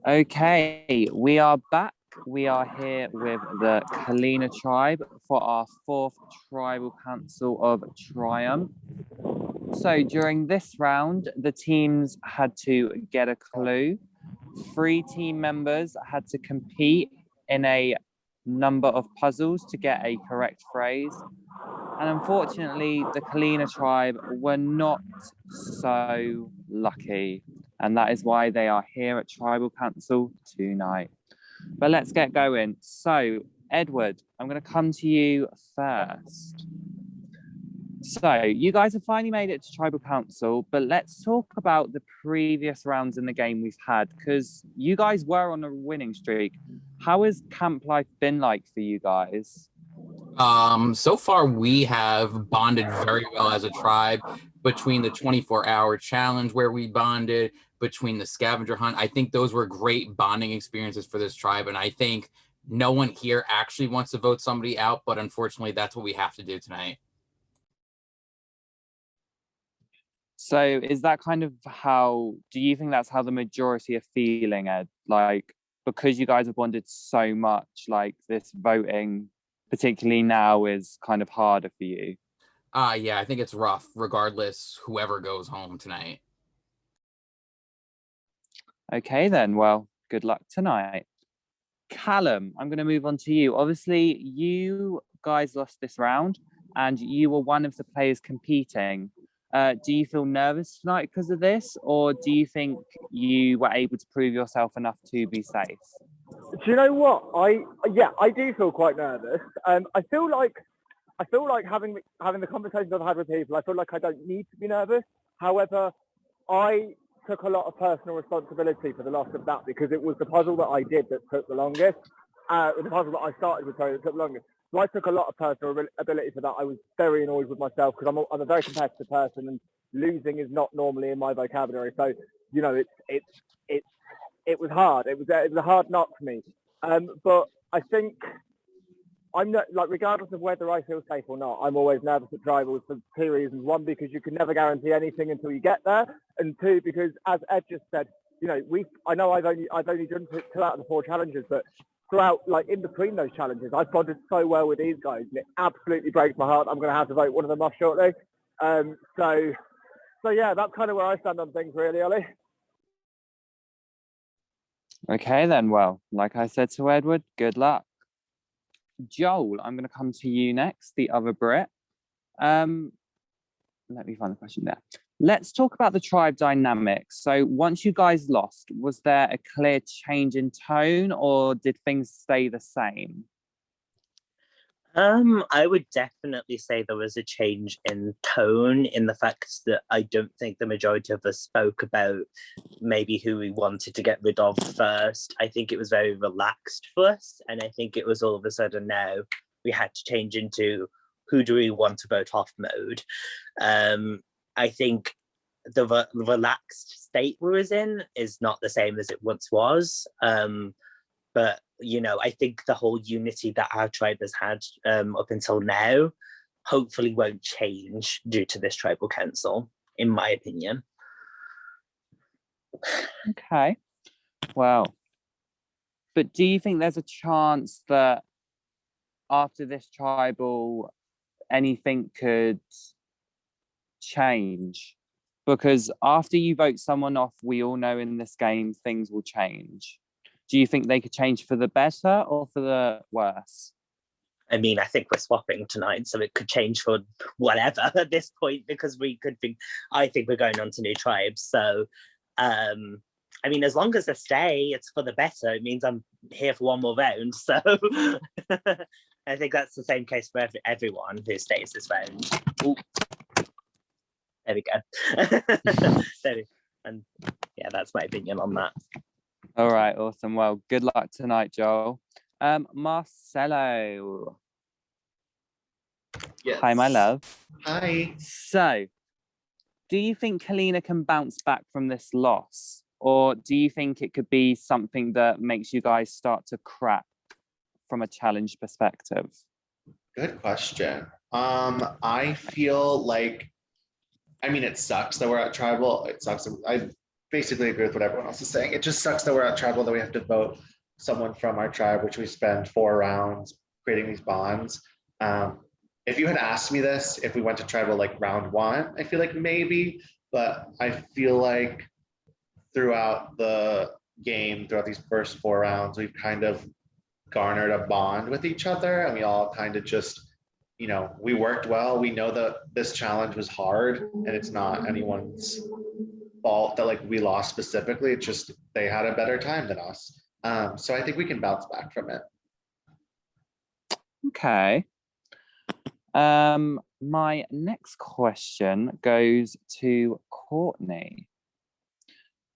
Okay, we are back. We are here with the Kalina tribe for our fourth tribal council of Triumph. So during this round, the teams had to get a clue. Three team members had to compete in a number of puzzles to get a correct phrase. And unfortunately, the Kalina tribe were not so lucky. And that is why they are here at Tribal Council tonight. But let's get going. So, Edward, I'm going to come to you first. So, you guys have finally made it to Tribal Council, but let's talk about the previous rounds in the game we've had, because you guys were on a winning streak. How has camp life been like for you guys? So far we have bonded very well as a tribe between the 24-hour challenge where we bonded, between the scavenger hunt. I think those were great bonding experiences for this tribe, and I think no one here actually wants to vote somebody out, but unfortunately that's what we have to do tonight. So is that kind of how, do you think that's how the majority are feeling, Ed? Like, because you guys have bonded so much, like this voting, particularly now, is kind of harder for you? Yeah, I think it's rough regardless whoever goes home tonight. Okay then, well, good luck tonight. Callum, I'm going to move on to you. Obviously, you guys lost this round and you were one of the players competing. Do you feel nervous tonight because of this, or do you think you were able to prove yourself enough to be safe? Do you know what? I do feel quite nervous. I feel like having the conversations I've had with people, I feel like I don't need to be nervous. However, I took a lot of personal responsibility for the loss of that because it was the puzzle that I did that took the longest. The puzzle that I started with that took the longest. So I took a lot of personal ability for that. I was very annoyed with myself because I'm a very competitive person and losing is not normally in my vocabulary. So you know, it was hard. It was a hard knock for me. But I think I'm not, like, regardless of whether I feel safe or not, I'm always nervous at tribals for two reasons. One, because you can never guarantee anything until you get there, and two, because as Ed just said, you know, I know I've only done two out of the four challenges, but throughout, like in between those challenges, I've bonded so well with these guys, and it absolutely breaks my heart. I'm going to have to vote one of them off shortly. So yeah, that's kind of where I stand on things, really, Ollie. Okay then, well, like I said to Edward, good luck. Joel, I'm going to come to you next, the other Brit. Let me find the question there. Let's talk about the tribe dynamics. So once you guys lost, was there a clear change in tone or did things stay the same? I would definitely say there was a change in tone, in the fact that I don't think the majority of us spoke about maybe who we wanted to get rid of first. I think it was very relaxed for us, and I think it was all of a sudden now we had to change into who do we want to vote off mode. I think the relaxed state we was in is not the same as it once was. But, you know, I think the whole unity that our tribe has had up until now hopefully won't change due to this tribal council, in my opinion. Okay. Well, but do you think there's a chance that after this tribal, anything could change? Because after you vote someone off, we all know in this game, things will change. Do you think they could change for the better or for the worse? I mean, I think we're swapping tonight, so it could change for whatever at this point, because I think we're going on to new tribes. So, I mean, as long as I stay, it's for the better. It means I'm here for one more round. So I think that's the same case for everyone who stays this round. Ooh. There we go. And yeah, that's my opinion on that. All right, awesome. Well, good luck tonight, Joel. Marcelo. Yes. Hi, my love. Hi. So, do you think Kalina can bounce back from this loss? Or do you think it could be something that makes you guys start to crack from a challenge perspective? Good question. I feel like, I mean, it sucks that we're at tribal. It sucks. basically agree with what everyone else is saying. It just sucks that we're at tribal, that we have to vote someone from our tribe, which we spend 4 rounds creating these bonds. If you had asked me this, if we went to tribal like round 1, I feel like maybe, but I feel like throughout the game, throughout these first 4 rounds, we've kind of garnered a bond with each other, and we all kind of just, we worked well. We know that this challenge was hard, and it's not anyone's fault that like we lost specifically. It's just they had a better time than us. So I think we can bounce back from it. Okay. My next question goes to Courtney.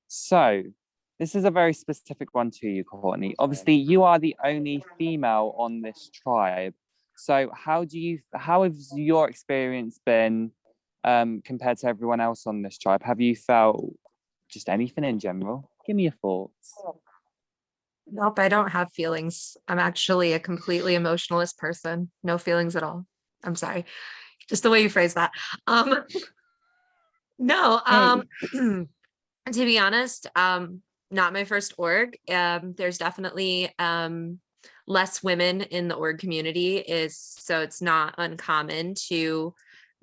So this is a very specific one to you, Courtney. Obviously, you are the only female on this tribe. So how has your experience been compared to everyone else on this tribe? Have you felt just anything in general? Give me your thoughts. Nope, I don't have feelings. I'm actually a completely emotionless person. No feelings at all. I'm sorry. Just the way you phrase that. No, to be honest, not my first org. There's definitely less women in the org community, so it's not uncommon to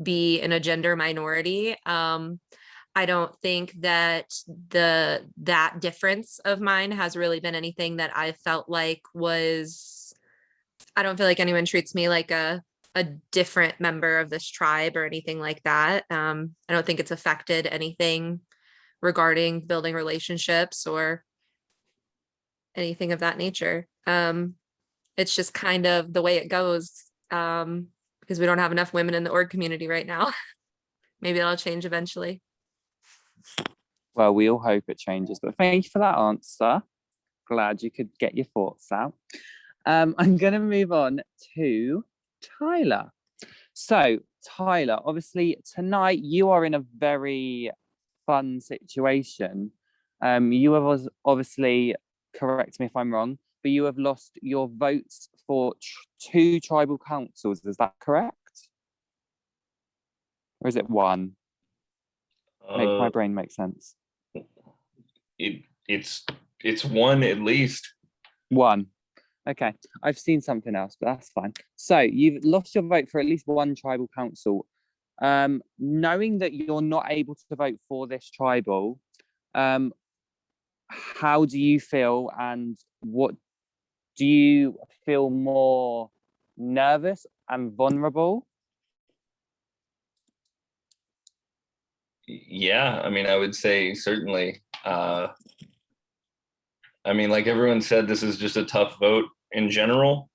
be in a gender minority. I don't think that that difference of mine has really been anything that I felt like was, I don't feel like anyone treats me like a different member of this tribe or anything like that. I don't think it's affected anything regarding building relationships or anything of that nature. It's just kind of the way it goes, because we don't have enough women in the org community right now. Maybe that'll change eventually. Well, we all hope it changes, but thank you for that answer. Glad you could get your thoughts out. I'm going to move on to Tyler. So, Tyler, obviously tonight you are in a very fun situation. You have obviously, correct me if I'm wrong, but you have lost your votes for 2 tribal councils. Is that correct? Or is it 1? Make my brain make sense. It's 1 at least. 1. Okay, I've seen something else, but that's fine. So you've lost your vote for at least 1 tribal council. Knowing that you're not able to vote for this tribal, how do you feel, and what do you feel more nervous and vulnerable? Yeah, I mean, I would say certainly. I mean, like everyone said, this is just a tough vote in general,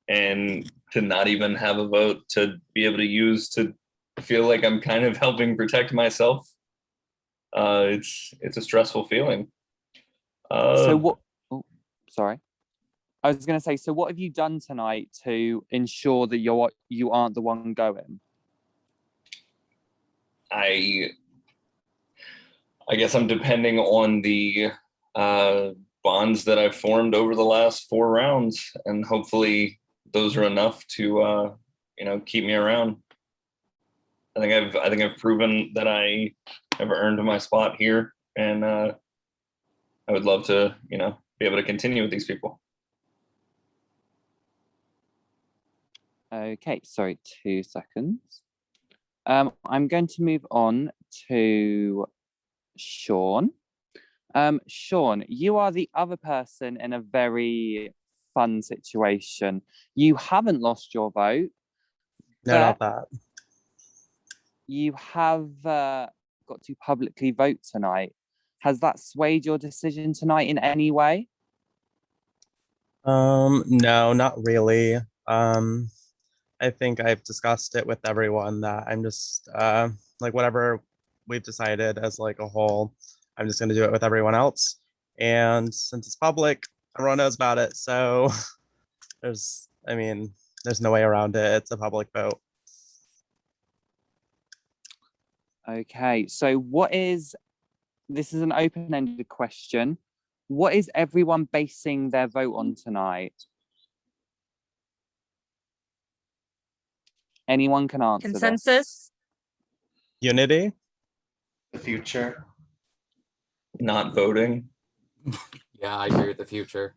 and to not even have a vote to be able to use to feel like I'm kind of helping protect myself. It's a stressful feeling. So what? Oh, sorry, I was going to say. So what have you done tonight to ensure that you aren't the one going? I guess I'm depending on the bonds that I've formed over the last 4 rounds, and hopefully those are enough to keep me around. I think I've proven that I have earned my spot here, and I would love to be able to continue with these people. Okay, sorry, 2 seconds. I'm going to move on to Sean. Sean, you are the other person in a very fun situation. You haven't lost your vote. No, not that. You have got to publicly vote tonight. Has that swayed your decision tonight in any way? No, not really. I think I've discussed it with everyone that I'm just like whatever we've decided as like a whole, I'm just gonna do it with everyone else. And since it's public, everyone knows about it. So there's no way around it. It's a public vote. Okay, so this is an open-ended question. What is everyone basing their vote on tonight? Anyone can answer this. Consensus? Unity? The future. not voting. Yeah, I agree with the future.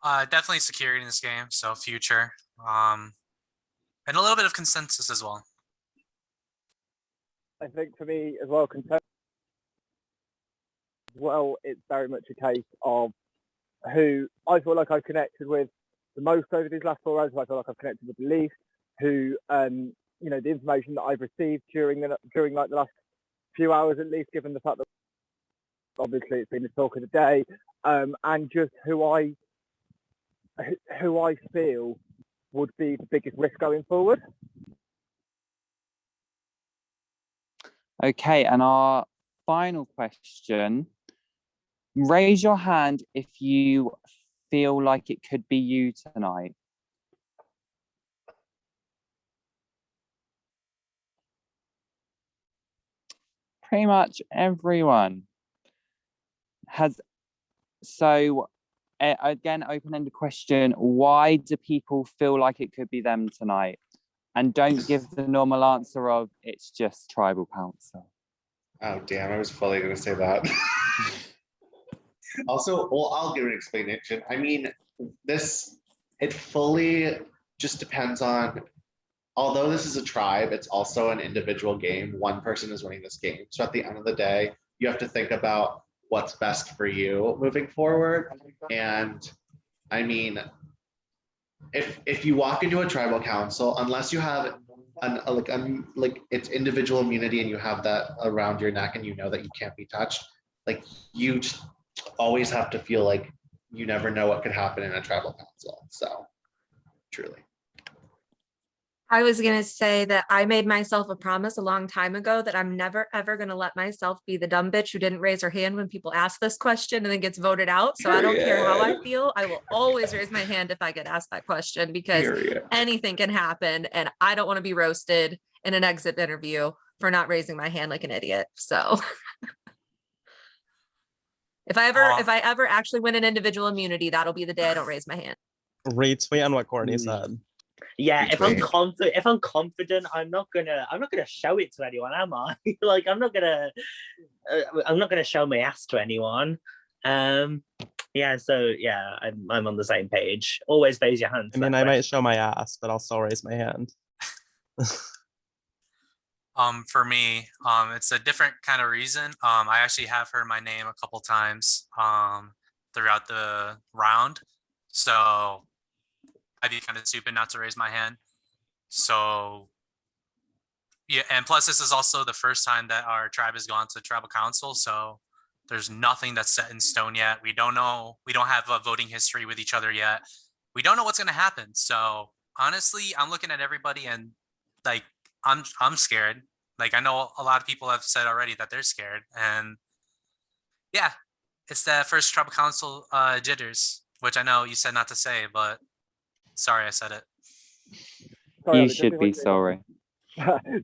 Definitely security in this game, so future. And a little bit of consensus as well. I think for me as well, it's very much a case of who I feel like I've connected with the most over these last 4 hours, who I feel like I've connected with the least, who you know, the information that I've received during like the last few hours at least, given the fact that obviously it's been the talk of the day, and just who I feel would be the biggest risk going forward. Okay, and our final question. Raise your hand if you feel like it could be you tonight. Pretty much everyone has. So again, open-ended question. Why do people feel like it could be them tonight? And don't give the normal answer of it's just tribal council. Oh, damn, I was fully going to say that. Also, well, I'll give an explanation. I mean, it fully just depends on, although this is a tribe, it's also an individual game. One person is winning this game. So at the end of the day, you have to think about what's best for you moving forward. And I mean, if you walk into a tribal council, unless you have like it's individual immunity and you have that around your neck and you know that you can't be touched, like you just always have to feel like you never know what could happen in a tribal council. So truly. I was going to say that I made myself a promise a long time ago that I'm never, ever going to let myself be the dumb bitch who didn't raise her hand when people ask this question and then gets voted out. So I don't care how I feel. I will always raise my hand if I get asked that question, because anything can happen. And I don't want to be roasted in an exit interview for not raising my hand like an idiot. So if I ever actually win an individual immunity, that'll be the day I don't raise my hand. Retweet on what Courtney said. Yeah, if I'm confident, I'm not gonna show it to anyone, am I? Like I'm not gonna show my ass to anyone. Yeah, so yeah, I'm on the same page. Always raise your hand. I mean, I might show my ass, but I'll still raise my hand. For me, it's a different kind of reason. I actually have heard my name a couple times throughout the round, so I'd be kind of stupid not to raise my hand. So yeah, and plus this is also the first time that our tribe has gone to tribal council, so there's nothing that's set in stone yet. We don't have a voting history with each other yet. We don't know what's going to happen. So honestly, I'm looking at everybody and like I'm scared. Like I know a lot of people have said already that they're scared, and yeah, it's that first tribal council jitters, which I know you said not to say, but sorry I said it. Sorry, You should be sorry.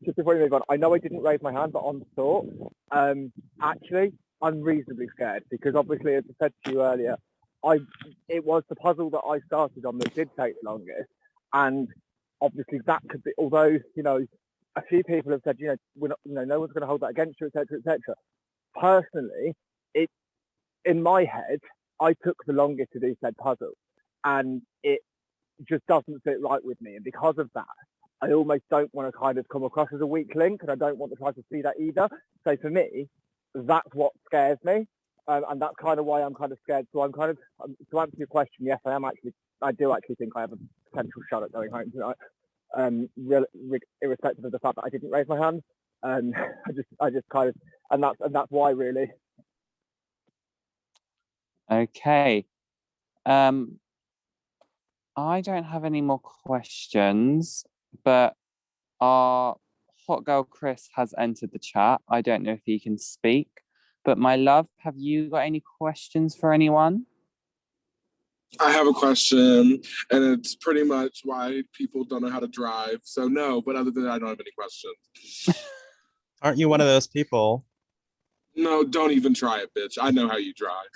Just before you move on, I know I didn't raise my hand, but on thought, actually, I'm reasonably scared because obviously, as I said to you earlier, it was the puzzle that I started on that did take the longest, and obviously that could be, although you know, a few people have said, you know, we're not, you know, no one's going to hold that against you, etc., etc. Personally, in my head, I took the longest to do said puzzle, and it just doesn't sit right with me, and because of that, I almost don't want to kind of come across as a weak link, and I don't want the tribe to see that either. So for me, that's what scares me, and that's kind of why I'm kind of scared. So I'm kind of, to answer your question, yes, I do actually think I have a potential shot at going home tonight, irrespective of the fact that I didn't raise my hand. I just kind of, and that's why really. Okay. I don't have any more questions, but our hot girl Chris has entered the chat. I don't know if he can speak, but my love, have you got any questions for anyone? I have a question, and it's pretty much why people don't know how to drive. So no, but other than that, I don't have any questions. Aren't you one of those people? No, don't even try it, bitch. I know how you drive.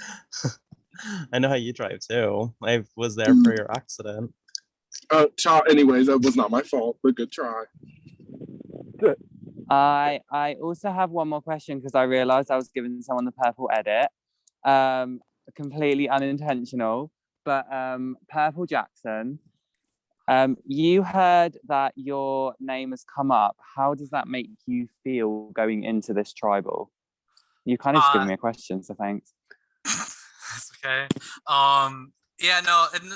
I know how you drive too. I was there for your accident. Anyways, that was not my fault, but good try. I also have one more question because I realized I was giving someone the purple edit. Completely unintentional, but Purple Jackson, you heard that your name has come up. How does that make you feel going into this tribal? You kind of just given me a question, so thanks. That's okay. Yeah, no, and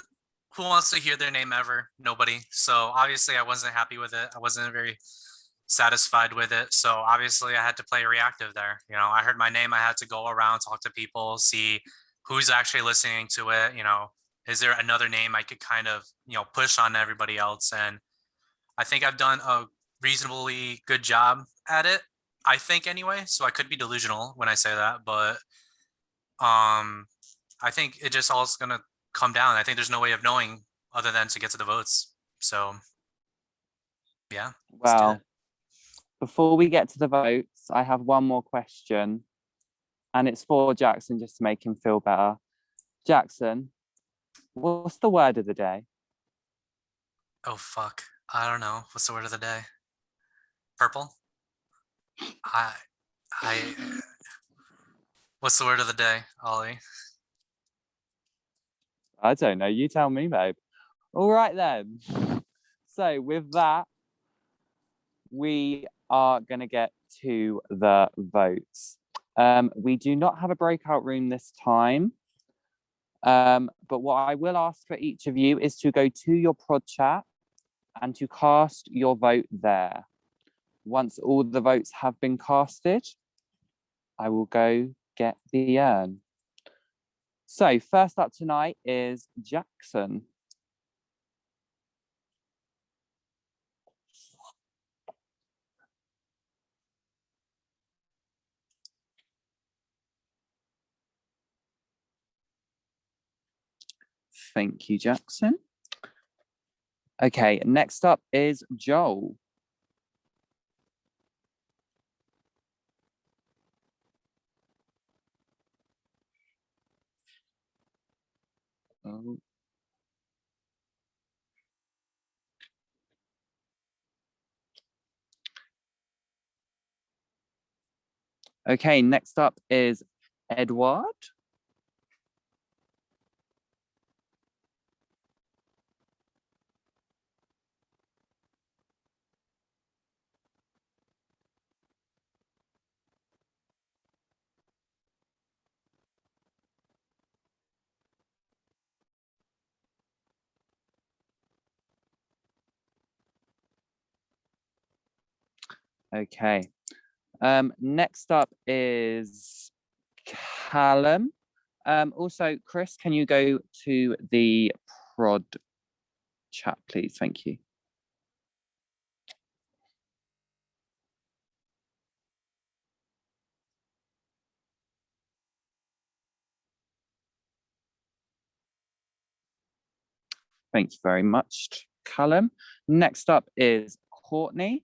who wants to hear their name ever? Nobody. So obviously I wasn't happy with it. I wasn't very satisfied with it. So obviously I had to play reactive there. You know, I heard my name, I had to go around, talk to people, see who's actually listening to it. You know, is there another name I could kind of, you know, push on everybody else? And I think I've done a reasonably good job at it. I think anyway. So I could be delusional when I say that, but I think it just all is gonna come down. I think there's no way of knowing other than to get to the votes. So yeah. let's do Well, it. before we get to the votes, I have one more question, and it's for Jackson just to make him feel better. Jackson, what's the word of the day? Oh fuck. I don't know. What's the word of the day? Purple? I what's the word of the day, Ollie? I don't know. You tell me, babe. All right then. So with that, we are going to get to the votes. We do not have a breakout room this time. But what I will ask for each of you is to go to your prod chat and to cast your vote there. Once all the votes have been casted, I will go get the urn. So first up tonight is Jackson. Thank you, Jackson. Okay, next up is Joel. Oh. Okay, next up is Edward. Okay. Next up is Callum. Also, Chris, can you go to the prod chat, please? Thank you. Thank you very much, Callum. Next up is Courtney.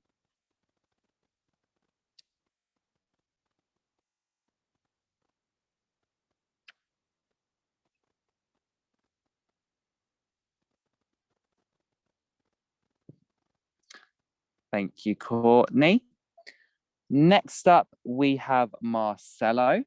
Thank you, Courtney. Next up, we have Marcelo.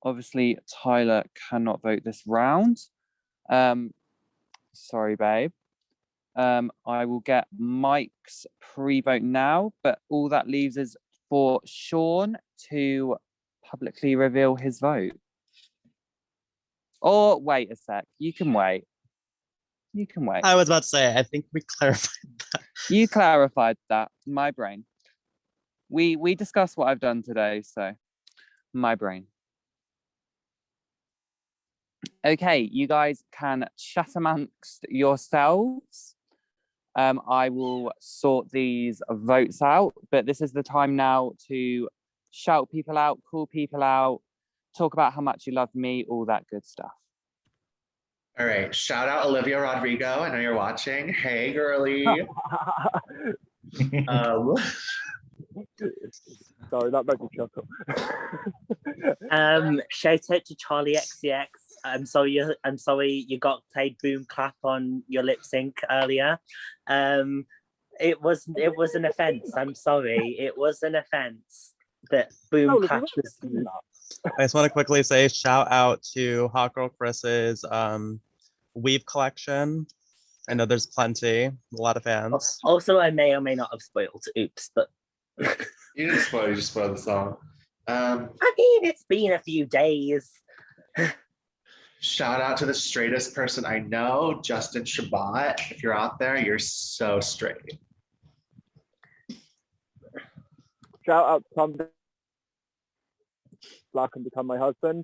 Obviously, Tyler cannot vote this round. Sorry, babe. I will get Mike's pre-vote now, but all that leaves is for Sean to publicly reveal his vote. Or wait a sec, you can wait. You can wait. I was about to say, I think we clarified that. You clarified that, my brain. We discussed what I've done today, so my brain. Okay, you guys can chat amongst yourselves. I will sort these votes out, but this is the time now to shout people out, call people out, talk about how much you love me, all that good stuff. All right, shout out Olivia Rodrigo. I know you're watching. Hey, girly. Sorry, that made me chuckle. Shout out to Charlie XCX. I'm sorry you got played boom clap on your lip sync earlier. It was an offense. I'm sorry. It was an offense that boom clap was. I just want to quickly say shout out to Hot Girl Chris's weave collection. I know there's plenty, a lot of fans. Also, I may or may not have spoiled. Oops, but You didn't spoil, you just spoiled the song. I mean, it's been a few days. Shout out to the straightest person I know, Justin Shabbat. If you're out there, you're so straight. Shout out to Tom Black and become my husband.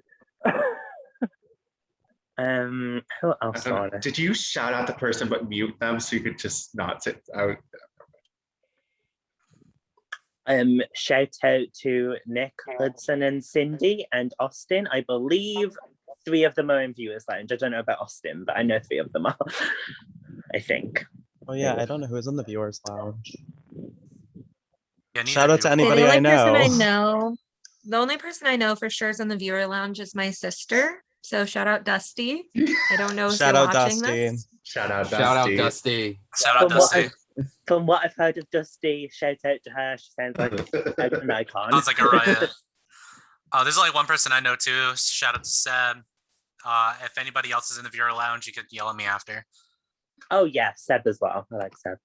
Who else? Did you shout out the person but mute them so you could just not sit out? Shout out to Nick, Hudson, and Cindy and Austin. I believe 3 of them are in Viewers Lounge. I don't know about Austin, but I know 3 of them are. I think. Oh yeah, I don't know who's in the Viewers Lounge. Yeah, Shout out to The anybody only I know. person I know, the only person I know for sure is in the viewer lounge is my sister. So shout out Dusty. I don't know if Shout you're out watching Dusty. this. Shout out Dusty. Shout out Dusty. Shout out Dusty. From what I've heard of Dusty, shout out to her. She sounds like an icon. Sounds like a riot. There's only one person I know too. Shout out to Seb. If anybody else is in the viewer lounge, you could yell at me after. Oh yeah, Seb as well. I like Seb.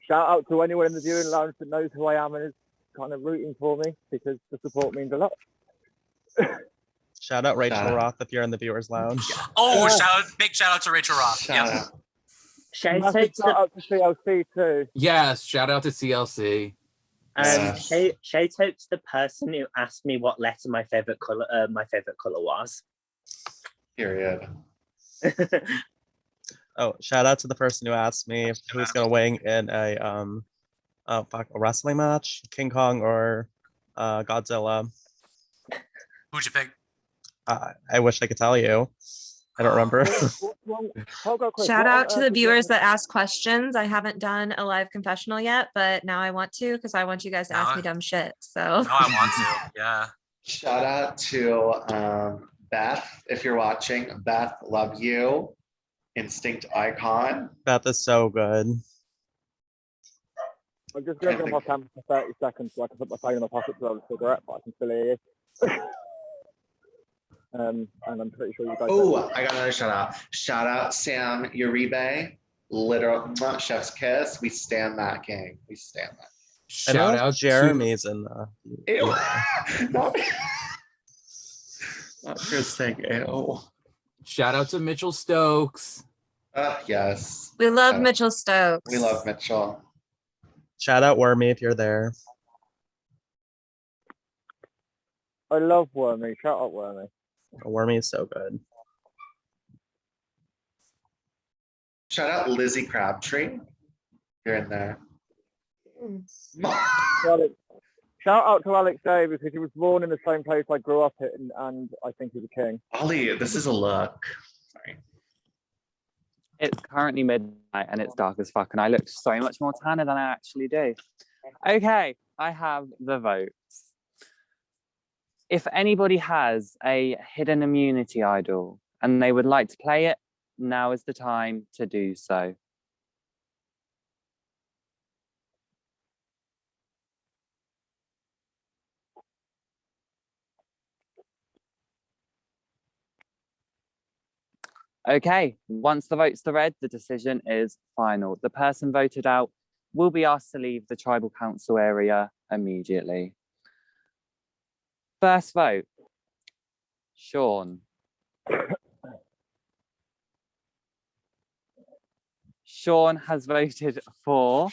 Shout out to anyone in the viewing lounge that knows who I am and is kind of rooting for me, because the support means a lot. Shout out Rachel Roth if you're in the Viewers Lounge. Oh, big shout out to Rachel Roth. Yep. Shout Shout out to CLC too. Yes, shout out to CLC. Shout out to the person who asked me what letter my favorite color was. Period. Oh, shout out to the person who asked me who's gonna win in a wrestling match, King Kong or Godzilla. Who'd you pick? I wish I could tell you. I don't remember. Shout out to the viewers that ask questions. I haven't done a live confessional yet, but now I want to, because I want you guys to ask me dumb shit. So No, I want to. Yeah. Shout out to Beth, if you're watching. Beth, love you. Instinct icon. Beth is so good. I'm just going to jump off camera for 30 seconds so I can put my phone in my pocket to have a cigarette, but I can still hear you. And I'm pretty sure you guys. Oh, I got another shout out. Shout out Sam Uribe. Literal chef's kiss. We stand that king. We stand that. Shout out Jeremy's in the. Ew. Not Chris saying ew. Shout out to Mitchell Stokes. Yes. we love Mitchell Stokes. We love Mitchell. Shout out Wormy if you're there. I love Wormy. Shout out Wormy. Wormy is so good. Shout out Lizzie Crabtree. You're in there. Shout out to Alex Day because he was born in the same place I grew up in, and I think he's a king. Ollie, this is a look. Sorry. It's currently midnight and it's dark as fuck, and I look so much more tanner than I actually do. Okay, I have the votes. If anybody has a hidden immunity idol and they would like to play it, now is the time to do so. Okay, once the votes are read, the decision is final. The person voted out will be asked to leave the tribal council area immediately. First vote, Sean. Sean has voted for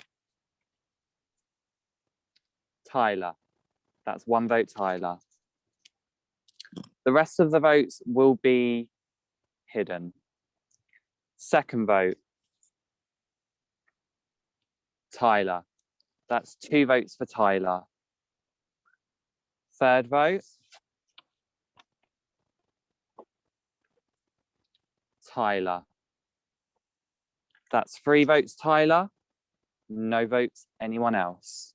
Tyler. That's one vote, Tyler. The rest of the votes will be hidden. Second vote, Tyler. That's 2 votes for Tyler. Third vote. Tyler. That's 3 votes, Tyler. No votes, anyone else.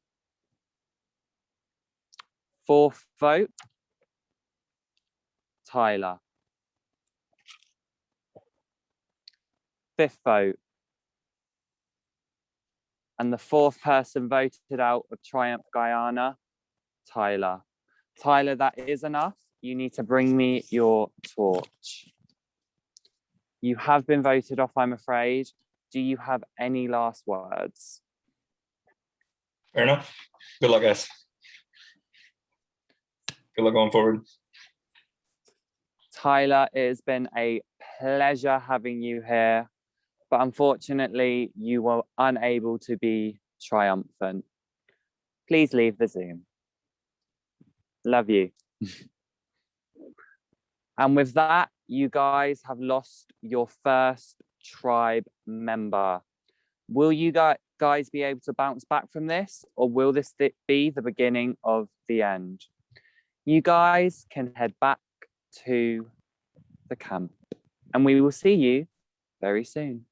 Fourth vote, Tyler. Fifth vote. And the fourth person voted out of Triumph Guyana, Tyler. Tyler, that is enough. You need to bring me your torch. You have been voted off, I'm afraid. Do you have any last words? Fair enough. Good luck, guys. Good luck going forward. Tyler, it has been a pleasure having you here, but unfortunately, you were unable to be triumphant. Please leave the Zoom. Love you. And with that, you guys have lost your first tribe member. Will you guys be able to bounce back from this, or will this be the beginning of the end? You guys can head back to the camp, and we will see you very soon.